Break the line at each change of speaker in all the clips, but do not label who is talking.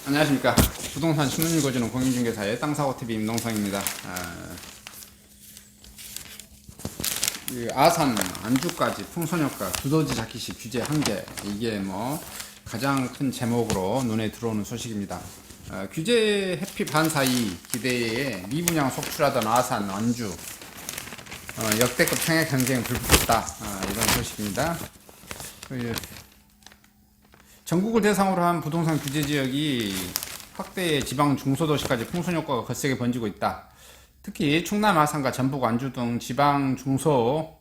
안녕하십니까. 부동산 신문 읽어주는 공인중개사의 땅사고TV 임동성입니다. 아산, 안주까지 풍선효과, 두더지 잡기 시 규제 한계, 이게 가장 큰 제목으로 눈에 들어오는 소식입니다. 규제 해피 반사이 기대에 미분양 속출하던 아산, 안주, 역대급 청약 경쟁 불붙었다. 이런 소식입니다. 전국을 대상으로 한 부동산 규제 지역이 확대해 지방 중소도시까지 풍선효과가 거세게 번지고 있다. 특히 충남 아산과 전북 안주 등 지방 중소도시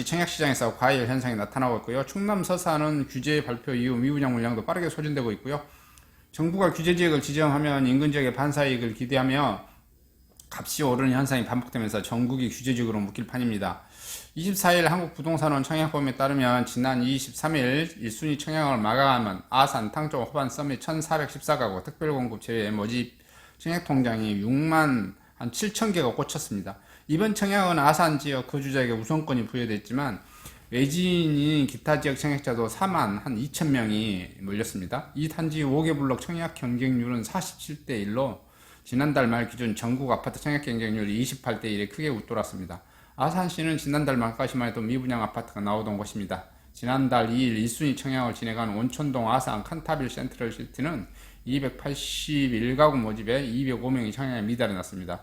청약시장에서 과열 현상이 나타나고 있고요. 충남 서산은 규제 발표 이후 미분양 물량도 빠르게 소진되고 있고요. 정부가 규제 지역을 지정하면 인근 지역의 반사이익을 기대하며 값이 오르는 현상이 반복되면서 전국이 규제 지역으로 묶일 판입니다. 24일 한국부동산원 청약범에 따르면 지난 23일 1순위 청약을 마감한 아산, 탕조, 호반, 서밋 1414가구 특별공급 제외 모집 청약통장이 6만 한 7천 개가 꽂혔습니다. 이번 청약은 아산 지역 거주자에게 우선권이 부여됐지만 외지인인 기타 지역 청약자도 4만 한 2천 명이 몰렸습니다. 이 단지 5개 블록 청약 경쟁률은 47대 1로 지난달 말 기준 전국 아파트 청약 경쟁률이 28대 1에 크게 웃돌았습니다. 아산시는 지난달 말까지만 해도 미분양 아파트가 나오던 곳입니다. 지난달 2일 1순위 청약을 진행한 온천동 아산 칸타빌 센트럴시티는 281가구 모집에 205명이 청약에 미달이 났습니다.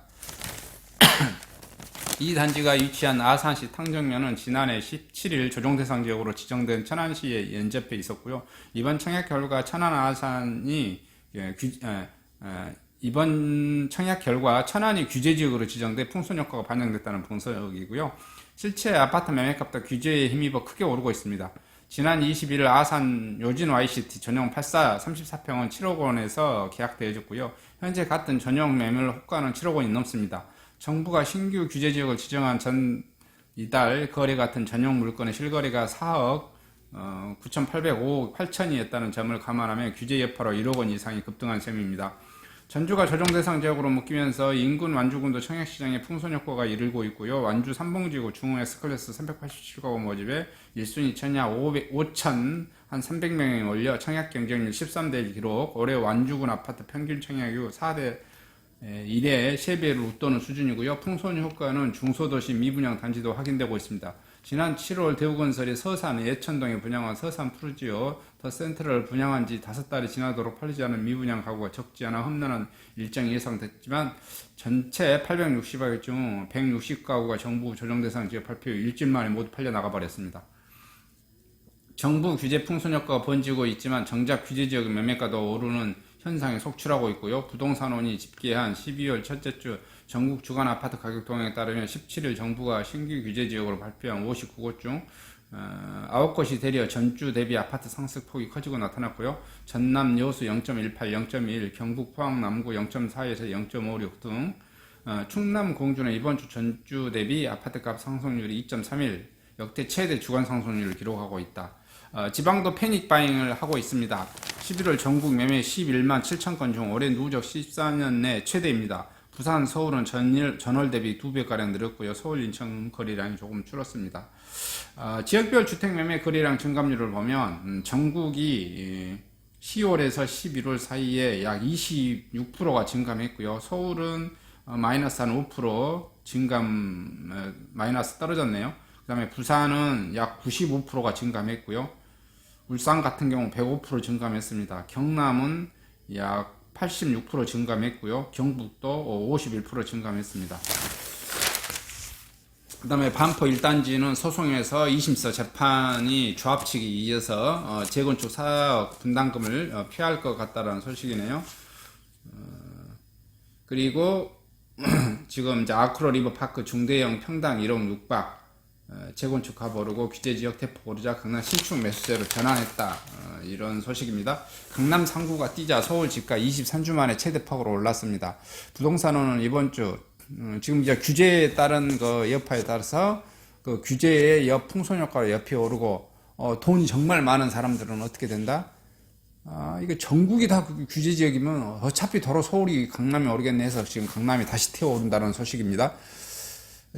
이 단지가 위치한 아산시 탕정면은 지난해 17일 조정대상 지역으로 지정된 천안시에 연접해 있었고요. 이번 청약 결과 천안 아산이 이번 청약 결과 천안이 규제지역으로 지정돼 풍선효과가 반영됐다는 분석이고요. 실제 아파트 매매값도 규제에 힘입어 크게 오르고 있습니다. 지난 21일 아산 요진 YCT 전용 84 34평은 7억 원에서 계약되어졌고요. 현재 같은 전용 매물 호가는 7억 원이 넘습니다. 정부가 신규 규제지역을 지정한 전 이달 거래 같은 전용 물건의 실거래가 4억 9,805억 8천이었다는 점을 감안하면 규제 여파로 1억 원 이상이 급등한 셈입니다. 전주가 조정대상 지역으로 묶이면서 인근 완주군도 청약시장에 풍선효과가 이르고 있고요. 완주 삼봉지구 중흥 S클래스 387가구 모집에 1순위 청약 5천 한 300명이 올려 청약 경쟁률 13대 1 기록. 올해 완주군 아파트 평균 청약률 4대 1에 3배를 웃도는 수준이고요. 풍선효과는 중소도시 미분양 단지도 확인되고 있습니다. 지난 7월 대우건설이 서산 예천동에 분양한 서산 푸르지오 더 센트럴을 분양한 지 5달이 지나도록 팔리지 않은 미분양 가구가 적지 않아 험난한 일정이 예상됐지만 전체 860가구 중 160가구가 정부 조정대상 지역 발표 후 일주일 만에 모두 팔려 나가버렸습니다. 정부 규제 풍선효과가 번지고 있지만 정작 규제지역 매매가도 오르는 현상이 속출하고 있고요. 부동산원이 집계한 12월 첫째 주 전국 주간 아파트 가격 동향에 따르면 17일 정부가 신규 규제지역으로 발표한 59곳 중 9곳이 대려 전주 대비 아파트 상승폭이 커지고 나타났고요. 전남 여수 0.18, 0.1, 경북 포항 남구 0.4에서 0.56 등 충남 공주는 이번 주 전주 대비 아파트값 상승률이 2.31, 역대 최대 주간 상승률을 기록하고 있다. 지방도 패닉 바잉을 하고 있습니다. 11월 전국 매매 11만 7천 건 중 올해 누적 14년 내 최대입니다. 부산, 서울은 전월 대비 2배가량 늘었고요. 서울, 인천 거래량이 조금 줄었습니다. 지역별 주택 매매 거래량 증감률을 보면 전국이 10월에서 11월 사이에 약 26%가 증감했고요. 서울은 마이너스 한 5% 증감, 마이너스 떨어졌네요. 그 다음에 부산은 약 95%가 증감했고요. 울산 같은 경우 105% 증감했습니다. 경남은 약 86% 증감했고요. 경북도 51% 증감했습니다. 그 다음에 반포 1단지는 소송에서 2심서 재판이 조합 측이 이어서 재건축 사업 분담금을 피할 것 같다는 소식이네요. 그리고 지금 이제 아크로 리버파크 중대형 평당 1억 6박 재건축 값 오르고 규제지역 대폭 오르자 강남 신축 매수세로 전환했다. 이런 소식입니다. 강남 상구가 뛰자 서울 집가 23주 만에 최대폭으로 올랐습니다. 부동산원은 이번 주 지금 이제 규제에 따른 그 여파에 따라서 그 규제의 풍선효과로 옆이 오르고 돈이 정말 많은 사람들은 어떻게 된다? 이거 전국이 다 규제 지역이면 어차피 도로 서울이 강남이 오르겠네 해서 지금 강남이 다시 튀어오른다는 소식입니다.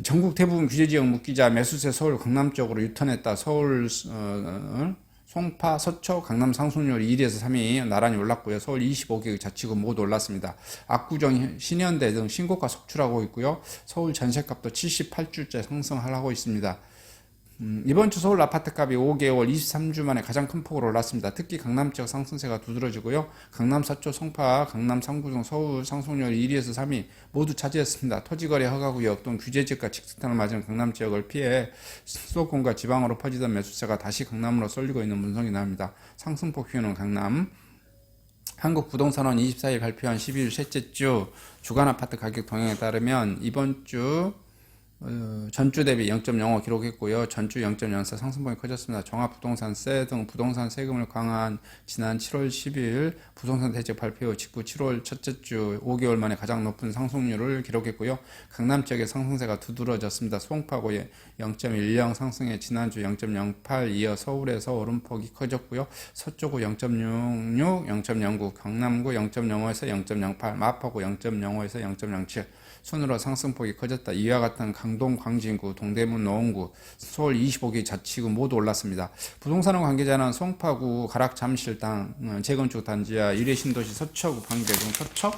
전국 대부분 규제지역 묶이자 매수세 서울 강남 쪽으로 유턴했다. 서울 송파, 서초, 강남 상승률 1위에서 3위 나란히 올랐고요. 서울 25개 자치구 모두 올랐습니다. 압구정, 신현대 등 신고가 속출하고 있고요. 서울 전셋값도 78주째 상승하고 있습니다. 이번 주 서울 아파트값이 5개월 23주 만에 가장 큰 폭으로 올랐습니다. 특히 강남 지역 상승세가 두드러지고요. 강남 서초, 송파, 강남 상구 등 서울 상승률 1위에서 3위 모두 차지했습니다. 토지거래 허가구역 등 규제지역과 직특단을 맞은 강남 지역을 피해 수도권과 지방으로 퍼지던 매수세가 다시 강남으로 쏠리고 있는 분석이 나옵니다. 상승폭 키우는 강남. 한국부동산원 24일 발표한 12일 셋째 주 주간 아파트 가격 동향에 따르면 이번 주 전주 대비 0.05 기록했고요. 전주 0.04 상승폭이 커졌습니다. 종합부동산세 등 부동산 세금을 강화한 지난 7월 10일 부동산 대책 발표 후 직후 7월 첫째 주 5개월 만에 가장 높은 상승률을 기록했고요. 강남 지역의 상승세가 두드러졌습니다. 송파구 0.10 상승해 지난주 0.08 이어 서울에서 오름폭이 커졌고요. 서초구 0.66, 0.09, 강남구 0.05에서 0.08, 마포구 0.05에서 0.07 순으로 상승폭이 커졌다. 이와 같은 강동, 광진구, 동대문, 노원구, 서울 25개 자치구 모두 올랐습니다. 부동산원 관계자는 송파구 가락 잠실당 재건축 단지와 일회 신도시 서초구 방배 등 서초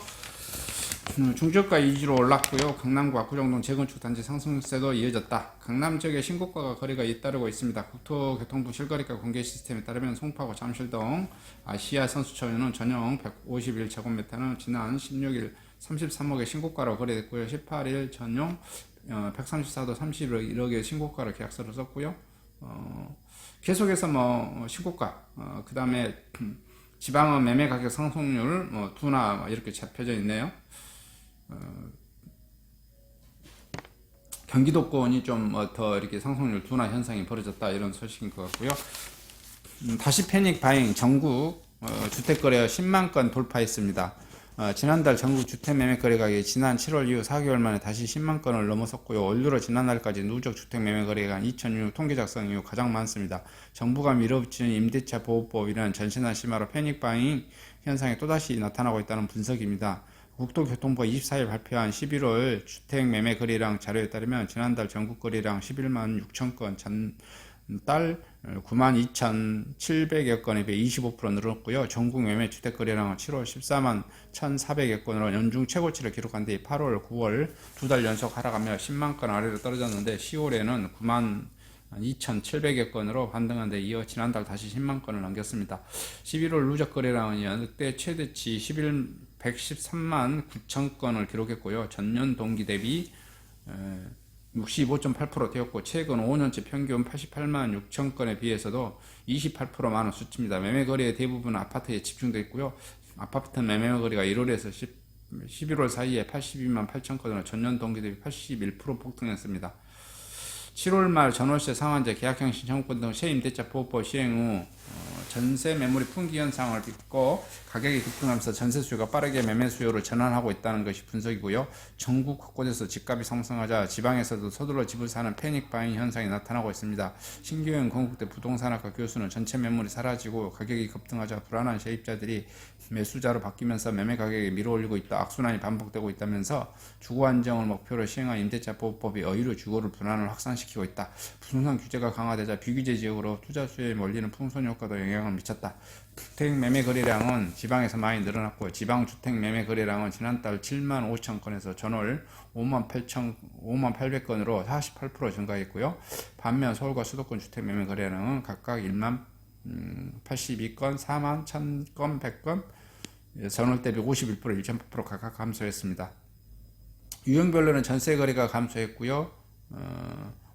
중저가 위주로 올랐고요. 강남구 압구정 등 재건축 단지 상승세도 이어졌다. 강남 지역의 신고가가 거래가 잇따르고 있습니다. 국토교통부 실거래가 공개 시스템에 따르면 송파구 잠실동 아시아 선수촌은 전용 151제곱미터는 지난 16일 33억의 신고가로 거래됐고요. 18일 전용 134도 31억의 신고가로 계약서를 썼고요. 계속해서 신고가, 그 다음에 지방은 매매 가격 상승률 둔화 이렇게 잡혀져 있네요. 경기도권이 좀 더 이렇게 상승률 둔화 현상이 벌어졌다 이런 소식인 것 같고요. 다시 패닉 바잉 전국 주택거래 10만 건 돌파했습니다. 지난달 전국 주택매매 거래 가격이 지난 7월 이후 4개월 만에 다시 10만 건을 넘어섰고요. 올류로 지난달까지 누적 주택매매 거래가 2006 통계 작성 이후 가장 많습니다. 정부가 밀어붙이는 임대차 보호법이라는 전신한 심화로 패닉바잉 현상이 또다시 나타나고 있다는 분석입니다. 국토교통부가 24일 발표한 11월 주택매매 거래량 자료에 따르면 지난달 전국 거래량 11만 6천 건, 전달 92,700여 건에 비해 25% 늘었고요. 전국 매매 주택 거래량은 7월 14만 1,400여 건으로 연중 최고치를 기록한 뒤 8월, 9월 두 달 연속 하락하며 10만 건 아래로 떨어졌는데 10월에는 9만 2,700여 건으로 반등한 데 이어 지난달 다시 10만 건을 넘겼습니다. 11월 누적 거래량은 역대 최대치 113만 9천 건을 기록했고요. 전년 동기 대비 65.8% 되었고 최근 5년째 평균 88만 6천 건에 비해서도 28% 많은 수치입니다. 매매 거래의 대부분 아파트에 집중되어 있고요. 아파트 매매 거래가 1월에서 11월 사이에 82만 8천 건으로 전년 동기 대비 81% 폭등했습니다. 7월 말 전월세 상한제 계약형 신청권 등 세임대차 보호법 시행 후 전세 매물이 풍기 현상을 빚고 가격이 급등하면서 전세 수요가 빠르게 매매 수요로 전환하고 있다는 것이 분석이고요. 전국 곳곳에서 집값이 상승하자 지방에서도 서둘러 집을 사는 패닉 바잉 현상이 나타나고 있습니다. 신규현 건국대 부동산학과 교수는 전체 매물이 사라지고 가격이 급등하자 불안한 세입자들이 매수자로 바뀌면서 매매 가격이 밀어올리고 있다. 악순환이 반복되고 있다면서 주거 안정을 목표로 시행한 임대차 보호법이 의료 주거를 불안을 확산시키고 있다. 부동산 규제가 강화되자 비규제 지역으로 투자 수요에 몰리는 풍선 효과도 영향을 미쳤다. 주택 매매 거래량은 지방에서 많이 늘어났고 지방 주택 매매 거래량은 지난달 7만 5천 건에서 전월 5만 800건으로 48% 증가했고요. 반면 서울과 수도권 주택 매매 거래량은 각각 1만 82건, 4만 1000건, 100건, 전월 대비 51%, 1.8% 각각 감소했습니다. 유형별로는 전세 거래가 감소했고요.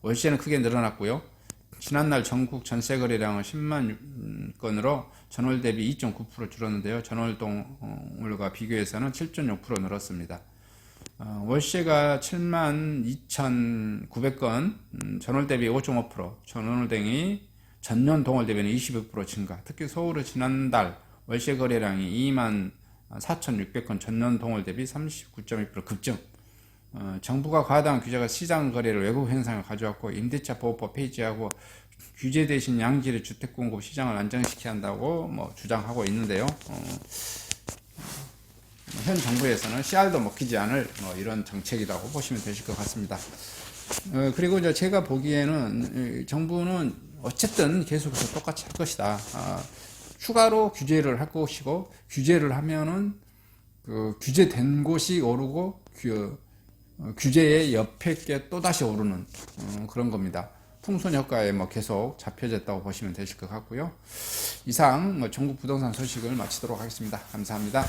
월세는 크게 늘어났고요. 지난날 전국 전세 거래량은 10만 건으로 전월 대비 2.9% 줄었는데요. 전월 동월과 비교해서는 7.6% 늘었습니다. 월세가 7만 2,900건, 전월 대비 5.5%, 전월 등이 전년 동월 대비는 22% 증가. 특히 서울의 지난달 월세 거래량이 2만 4,600건, 전년 동월 대비 39.2% 급증. 정부가 과다한 규제가 시장 거래를 왜곡 현상을 가져왔고 임대차 보호법 폐지하고 규제 대신 양질의 주택 공급 시장을 안정시켜야 한다고 주장하고 있는데요. 현 정부에서는 씨알도 먹히지 않을 이런 정책이라고 보시면 되실 것 같습니다. 그리고 이제 제가 보기에는 정부는 어쨌든 계속해서 똑같이 할 것이다. 추가로 규제를 할 것이고, 규제를 하면은 그 규제된 곳이 오르고 규제의 옆에 게 또다시 오르는 그런 겁니다. 풍선 효과에 뭐 계속 잡혀졌다고 보시면 되실 것 같고요. 이상 뭐 전국 부동산 소식을 마치도록 하겠습니다. 감사합니다.